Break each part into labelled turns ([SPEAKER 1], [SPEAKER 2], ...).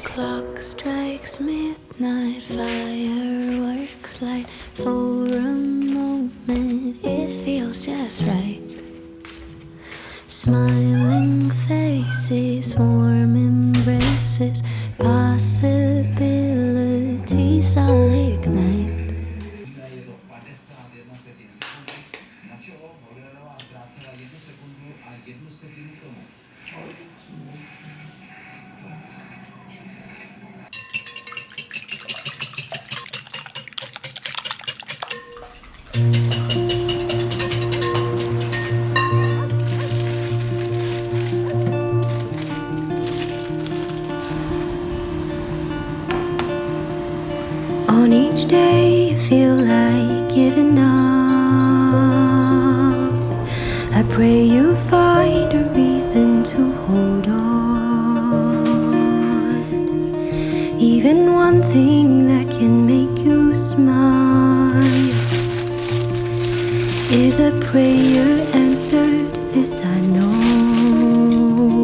[SPEAKER 1] clock strikes midnight, fireworks light. For a moment it feels just right. Smiling faces, warm embraces, possibilities all ignite.
[SPEAKER 2] Je to 51 setin sekundy. Na čelo Holderová ztrácela 1 sekundu a 1 setinu k tomu.
[SPEAKER 1] On each day you feel like giving up. I pray you find a reason to hold on. Even one thing that can make you smile is a prayer answered, this I know.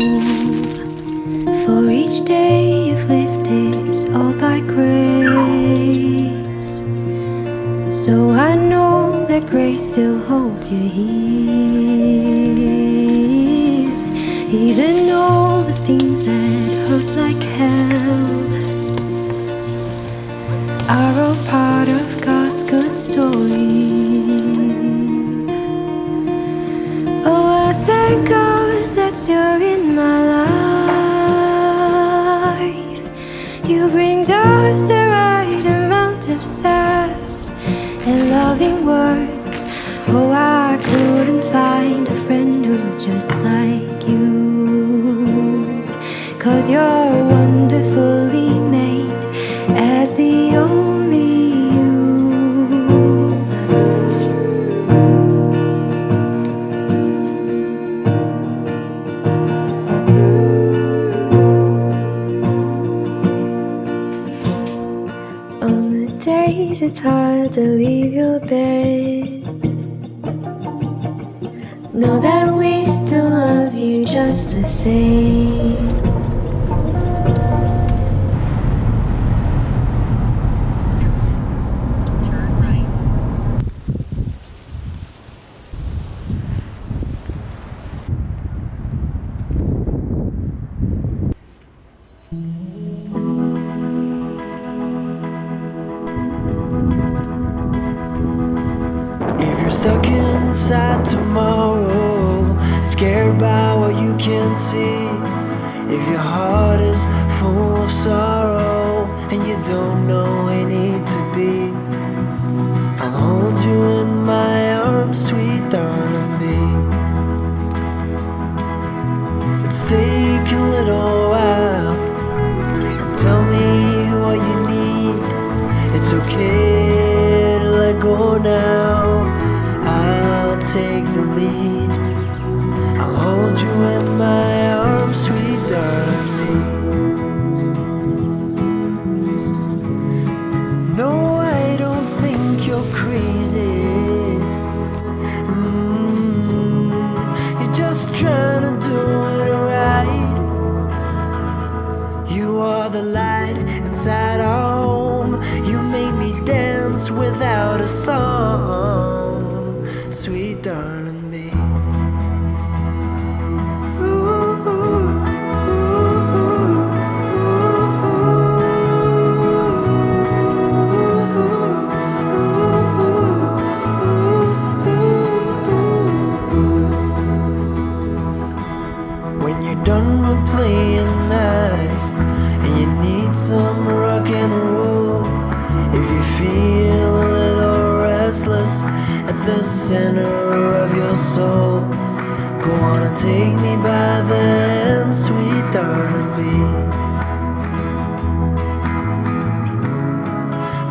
[SPEAKER 1] For each day you've lived is all by grace. So I know that grace still holds you here. Even all the things that hurt like hell are all part of God's good story. Oh, I thank God that you're in my life. You bring just the right amount of sass and loving words. Oh, I couldn't find a friend who's just like you. 'Cause you're wonderfully made as the only you. On the days it's hard to leave your bed, know that we still love you just the same.
[SPEAKER 3] Turn right.
[SPEAKER 4] If you're stuck inside tomorrow, scared by what you can't see, if your heart is full of sorrow and you don't know where you need to be, I'll hold you in my arms, sweet darling me. Let's take a little while and tell me what you need. It's okay to let go now, I'll take the lead. I'll hold you in my arms, sweet darling me. No, I don't think you're crazy. You're just trying to do it right. You are the light inside our home. You make me dance without a song, sweet darling me. When you're done with playing nice and you need some rock and roll, if you feel a little restless at the center of your soul, go on and take me by the hand, sweet darling me.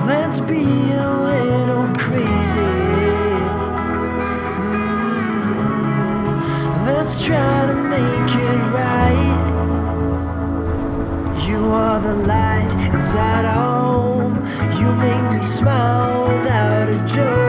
[SPEAKER 4] Let's be a little crazy. Let's try to make it right. You are the light inside our home. You make me smile without a joke.